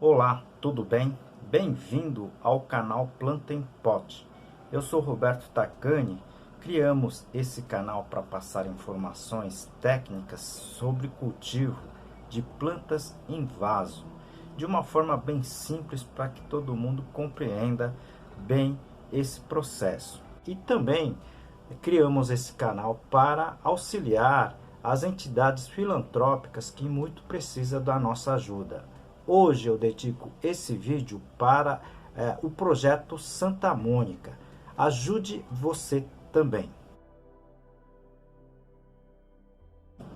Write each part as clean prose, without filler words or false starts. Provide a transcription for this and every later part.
Olá, tudo bem? Bem-vindo ao canal Planta em Pot. Eu sou Roberto Tacani. Criamos esse canal para passar informações técnicas sobre cultivo de plantas em vaso, de uma forma bem simples para que todo mundo compreenda bem esse processo. E também criamos esse canal para auxiliar as entidades filantrópicas que muito precisam da nossa ajuda. Hoje eu dedico esse vídeo para o projeto Santa Mônica. Ajude você também.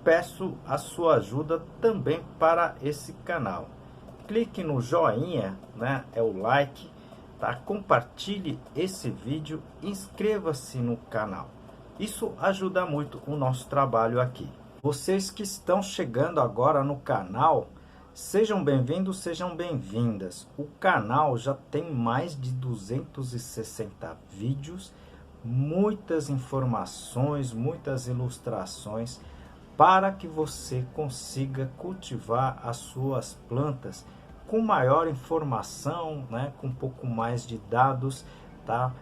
Peço a sua ajuda também para esse canal. Clique no joinha, né? É o like, tá? Compartilhe esse vídeo, inscreva-se no canal. Isso ajuda muito o nosso trabalho aqui. Vocês que estão chegando agora no canal, sejam bem-vindos, sejam bem-vindas. O canal já tem mais de 260 vídeos, muitas informações, muitas ilustrações para que você consiga cultivar as suas plantas com maior informação, né, com um pouco mais de dados, tá?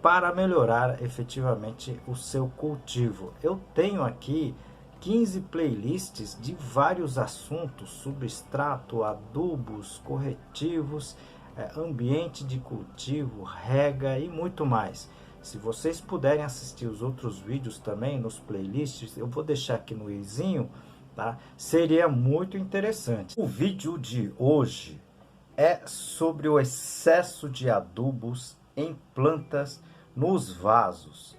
Para melhorar efetivamente o seu cultivo. Eu tenho aqui 15 playlists de vários assuntos: substrato, adubos, corretivos, ambiente de cultivo, rega e muito mais. Se vocês puderem assistir os outros vídeos também nos playlists, eu vou deixar aqui no izinho, tá? Seria muito interessante. O vídeo de hoje é sobre o excesso de adubos em plantas nos vasos.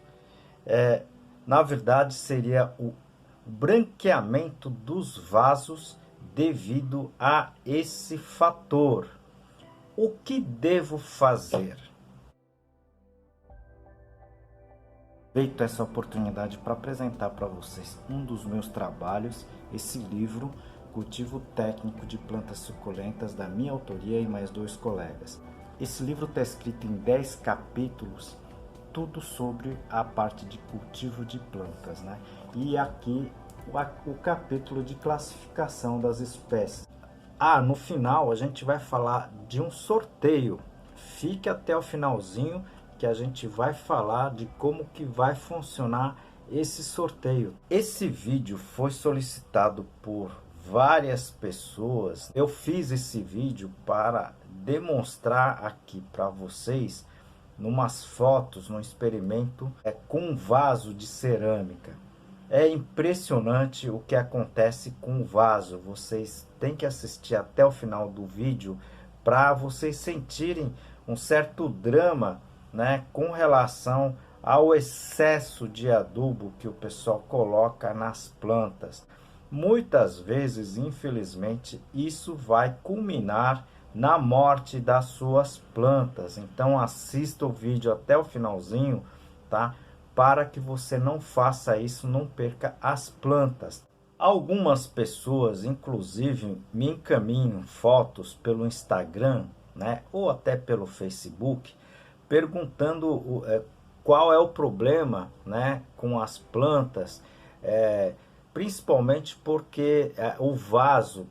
Na verdade, seria o branqueamento dos vasos devido a esse fator. O que devo fazer? Aproveito essa oportunidade para apresentar para vocês um dos meus trabalhos, esse livro, Cultivo Técnico de Plantas Suculentas, da minha autoria e mais 2 colegas. Esse livro está escrito em 10 capítulos, tudo sobre a parte de cultivo de plantas, né? E aqui o capítulo de classificação das espécies. No final a gente vai falar de um sorteio. Fique até o finalzinho que a gente vai falar de como que vai funcionar esse sorteio. Esse vídeo foi solicitado por várias pessoas. Eu fiz esse vídeo para demonstrar aqui para vocês, numas fotos, num experimento com um vaso de cerâmica. É impressionante o que acontece com o vaso. Vocês têm que assistir até o final do vídeo para vocês sentirem um certo drama, né, com relação ao excesso de adubo que o pessoal coloca nas plantas. Muitas vezes, infelizmente, isso vai culminar na morte das suas plantas. Então assista o vídeo até o finalzinho, tá? Para que você não faça isso, não perca as plantas. Algumas pessoas, inclusive, me encaminham fotos pelo Instagram, né, ou até pelo Facebook, perguntando qual é o problema, né, com as plantas, principalmente porque o vaso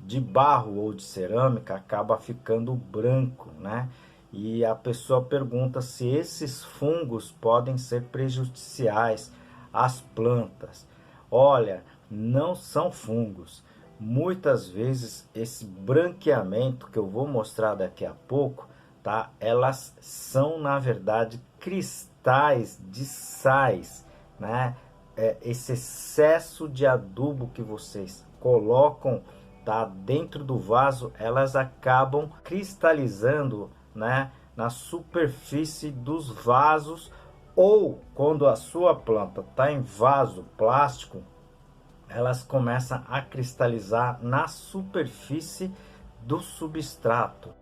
de barro ou de cerâmica acaba ficando branco, né? E a pessoa pergunta se esses fungos podem ser prejudiciais às plantas. Olha, não são fungos. Muitas vezes esse branqueamento que eu vou mostrar daqui a pouco, tá? Elas são na verdade cristais de sais, né? Esse excesso de adubo que vocês colocam, tá, dentro do vaso, elas acabam cristalizando, né, na superfície dos vasos, ou quando a sua planta está em vaso plástico, elas começam a cristalizar na superfície do substrato.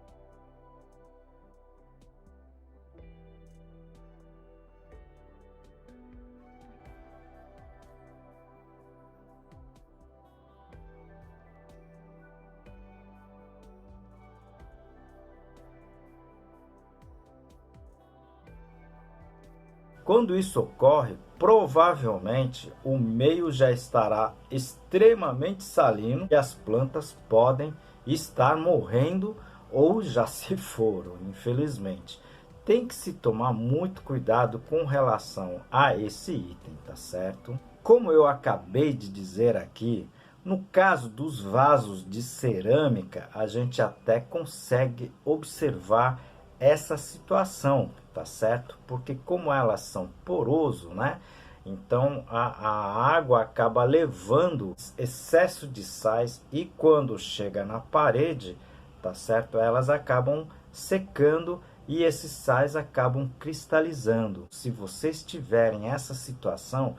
Quando isso ocorre, provavelmente o meio já estará extremamente salino e as plantas podem estar morrendo ou já se foram, infelizmente. Tem que se tomar muito cuidado com relação a esse item, tá certo? Como eu acabei de dizer aqui, no caso dos vasos de cerâmica, a gente até consegue observar essa situação, tá certo? Porque como elas são poroso, né? Então a água acaba levando excesso de sais e quando chega na parede, tá certo? Elas acabam secando e esses sais acabam cristalizando. Se vocês tiverem essa situação,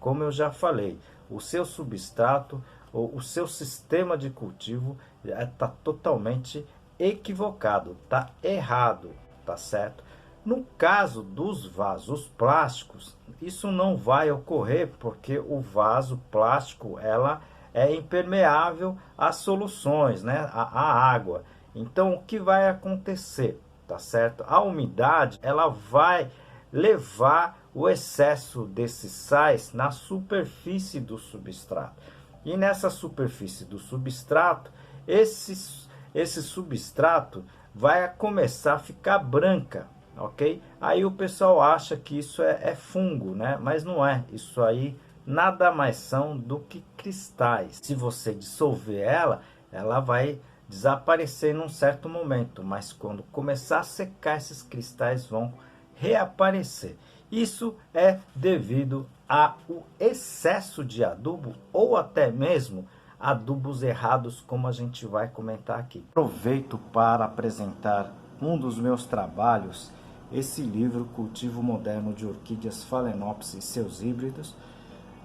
como eu já falei, o seu substrato ou o seu sistema de cultivo está totalmente equivocado, está errado, tá certo? No caso dos vasos plásticos, isso não vai ocorrer porque o vaso plástico ela é impermeável às soluções, né? À água. Então o que vai acontecer? Tá certo? A umidade ela vai levar o excesso desses sais na superfície do substrato. E nessa superfície do substrato, esse substrato vai começar a ficar branca, ok? Aí o pessoal acha que isso é fungo, né? Mas não é. Isso aí nada mais são do que cristais. Se você dissolver ela vai desaparecer num certo momento, mas quando começar a secar, esses cristais vão reaparecer. Isso é devido ao excesso de adubo ou até mesmo adubos errados, como a gente vai comentar aqui. Aproveito para apresentar um dos meus trabalhos, esse livro Cultivo Moderno de Orquídeas Phalaenopsis e seus híbridos,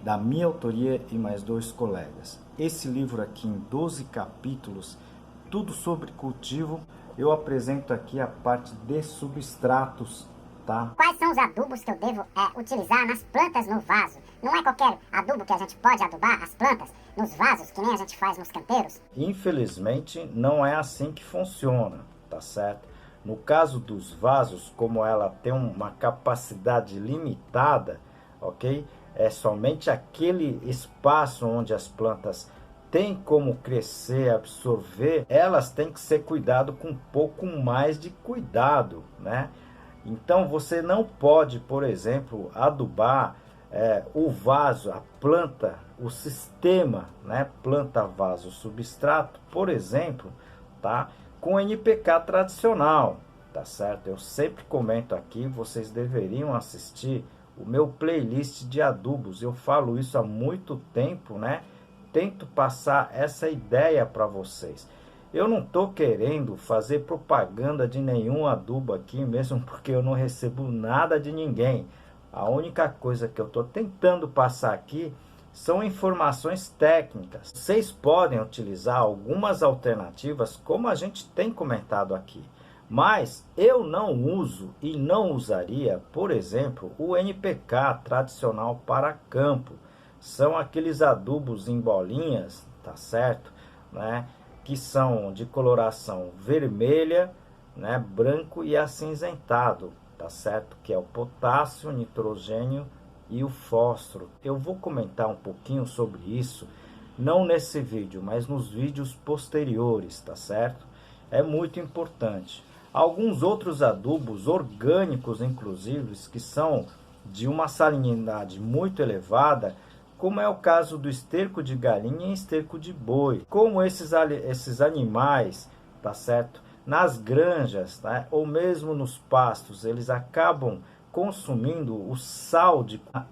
da minha autoria e mais 2 colegas. Esse livro aqui em 12 capítulos, tudo sobre cultivo. Eu apresento aqui a parte de substratos, tá? Quais são os adubos que eu devo utilizar nas plantas no vaso? Não é qualquer adubo que a gente pode adubar as plantas nos vasos, que nem a gente faz nos canteiros? Infelizmente, não é assim que funciona, tá certo? No caso dos vasos, como ela tem uma capacidade limitada, ok? É somente aquele espaço onde as plantas tem como crescer, absorver, elas têm que ser cuidado com um pouco mais de cuidado, né? Então você não pode, por exemplo, adubar o vaso, a planta, o sistema, né? Planta, vaso, substrato, por exemplo, tá? Com NPK tradicional, tá certo? Eu sempre comento aqui, vocês deveriam assistir o meu playlist de adubos. Eu falo isso há muito tempo, né? Tento passar essa ideia para vocês. Eu não estou querendo fazer propaganda de nenhum adubo aqui, mesmo porque eu não recebo nada de ninguém. A única coisa que eu estou tentando passar aqui são informações técnicas. Vocês podem utilizar algumas alternativas, como a gente tem comentado aqui. Mas eu não uso e não usaria, por exemplo, o NPK tradicional para campo. São aqueles adubos em bolinhas, tá certo? Né? Que são de coloração vermelha, né? Branco e acinzentado, tá certo? Que é o potássio, o nitrogênio e o fósforo. Eu vou comentar um pouquinho sobre isso, não nesse vídeo, mas nos vídeos posteriores, tá certo? É muito importante. Alguns outros adubos orgânicos, inclusive, que são de uma salinidade muito elevada, como é o caso do esterco de galinha e esterco de boi. Como esses animais, tá certo? Nas granjas, tá? Ou mesmo nos pastos, eles acabam consumindo o sal.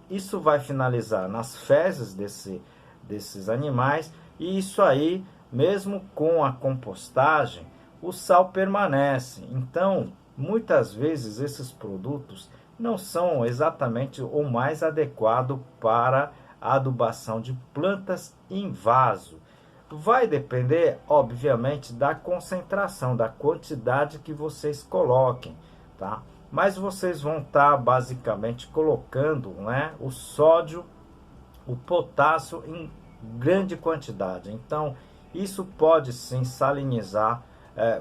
Isso vai finalizar nas fezes desses animais, e isso aí, mesmo com a compostagem, o sal permanece. Então, muitas vezes esses produtos não são exatamente o mais adequado para a adubação de plantas em vaso. Vai depender, obviamente, da concentração, da quantidade que vocês coloquem, tá? Mas vocês vão estar basicamente colocando, né, o sódio, o potássio em grande quantidade. Então, isso pode sim salinizar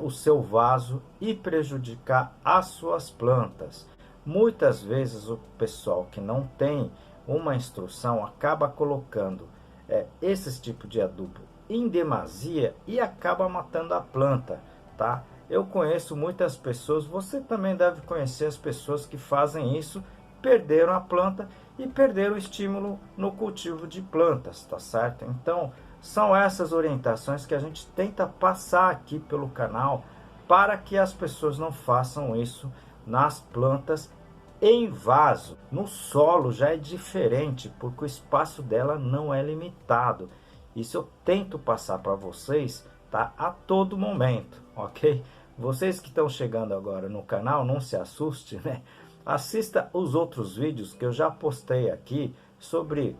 o seu vaso e prejudicar as suas plantas. Muitas vezes o pessoal que não tem uma instrução acaba colocando esse tipo de adubo em demasia e acaba matando a planta, tá? Eu conheço muitas pessoas, você também deve conhecer as pessoas que fazem isso, perderam a planta e perderam o estímulo no cultivo de plantas, tá certo? Então, são essas orientações que a gente tenta passar aqui pelo canal para que as pessoas não façam isso nas plantas em vaso. No solo já é diferente, porque o espaço dela não é limitado. Isso eu tento passar para vocês, tá? A todo momento, ok? Vocês que estão chegando agora no canal, não se assuste, né? Assista os outros vídeos que eu já postei aqui sobre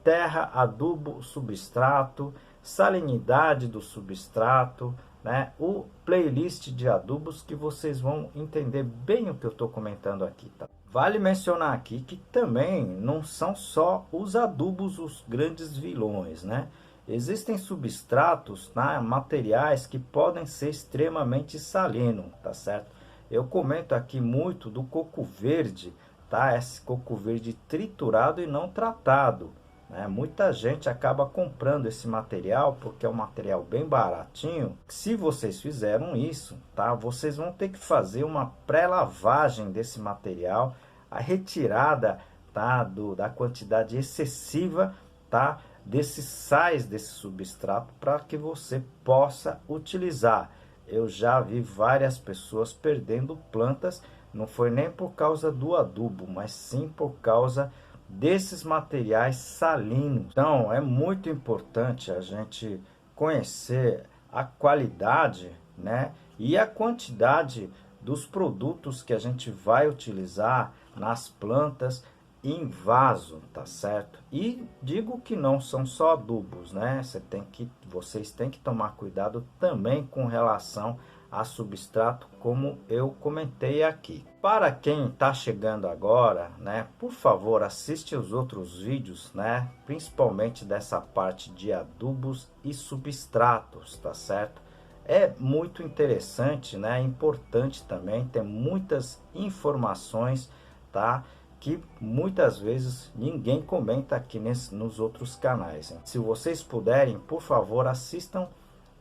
terra, adubo, substrato, salinidade do substrato, né? O playlist de adubos que vocês vão entender bem o que eu estou comentando aqui, tá? Vale mencionar aqui que também não são só os adubos os grandes vilões, né? Existem substratos, tá? Materiais que podem ser extremamente salinos, tá certo? Eu comento aqui muito do coco verde, tá? Esse coco verde triturado e não tratado, né? Muita gente acaba comprando esse material porque é um material bem baratinho. Se vocês fizeram isso, tá? Vocês vão ter que fazer uma pré-lavagem desse material, a retirada, tá? Da quantidade excessiva, tá? Desses sais desse substrato para que você possa utilizar. Eu já vi várias pessoas perdendo plantas, não foi nem por causa do adubo, mas sim por causa desses materiais salinos. Então é muito importante a gente conhecer a qualidade, né, e a quantidade dos produtos que a gente vai utilizar nas plantas em vaso, tá certo? E digo que não são só adubos, né? Vocês têm que tomar cuidado também com relação a substrato, como eu comentei aqui. Para quem está chegando agora, né, por favor, assiste os outros vídeos, né, principalmente dessa parte de adubos e substratos, tá certo? É muito interessante, né? É importante também, ter muitas informações, tá? Que muitas vezes ninguém comenta aqui nos outros canais, hein? Se vocês puderem, por favor, assistam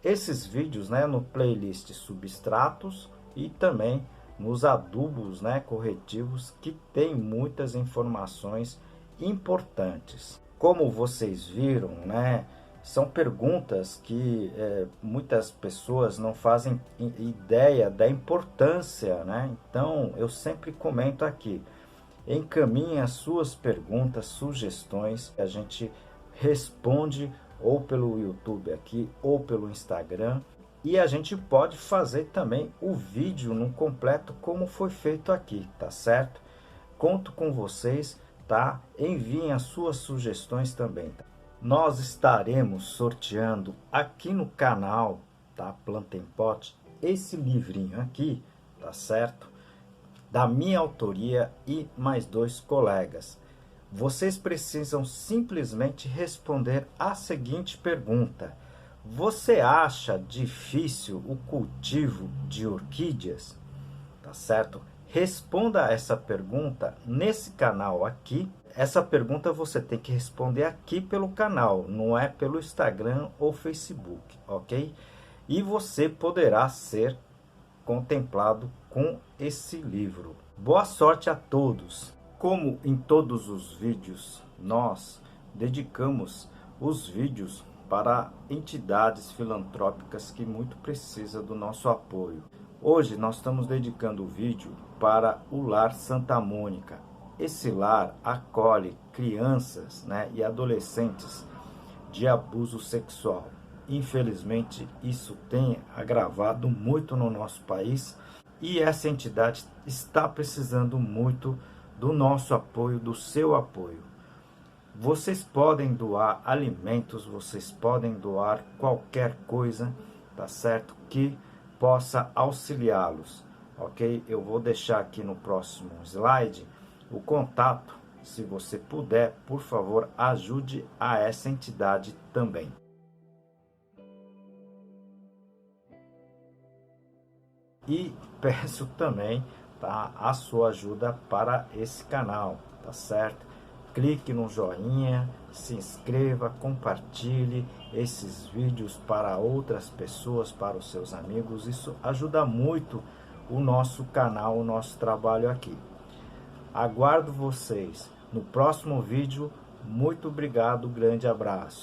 esses vídeos, né, no playlist substratos e também nos adubos, né, corretivos, que tem muitas informações importantes. Como vocês viram, né, são perguntas que muitas pessoas não fazem ideia da importância, né? Então eu sempre comento aqui. Encaminhe as suas perguntas, sugestões, a gente responde ou pelo YouTube aqui ou pelo Instagram. E a gente pode fazer também o vídeo no completo como foi feito aqui, tá certo? Conto com vocês, tá? Enviem as suas sugestões também, tá? Nós estaremos sorteando aqui no canal, tá? Planta em Pote, esse livrinho aqui, tá certo? Da minha autoria e mais 2 colegas. Vocês precisam simplesmente responder a seguinte pergunta: você acha difícil o cultivo de orquídeas? Tá certo? Responda essa pergunta nesse canal aqui. Essa pergunta você tem que responder aqui pelo canal, não é pelo Instagram ou Facebook, ok? E você poderá ser contemplado com esse livro. Boa sorte a todos! Como em todos os vídeos, nós dedicamos os vídeos para entidades filantrópicas que muito precisam do nosso apoio. Hoje nós estamos dedicando o vídeo para o Lar Santa Mônica. Esse lar acolhe crianças, né, e adolescentes de abuso sexual. Infelizmente, isso tem agravado muito no nosso país e essa entidade está precisando muito do nosso apoio, do seu apoio. Vocês podem doar alimentos, vocês podem doar qualquer coisa, tá certo? Que possa auxiliá-los, ok? Eu vou deixar aqui no próximo slide o contato. Se você puder, por favor, ajude a essa entidade também. E peço também, tá, a sua ajuda para esse canal, tá certo? clique no joinha, se inscreva, compartilhe esses vídeos para outras pessoas, para os seus amigos. Isso ajuda muito o nosso canal, o nosso trabalho aqui. Aguardo vocês no próximo vídeo. Muito obrigado, grande abraço.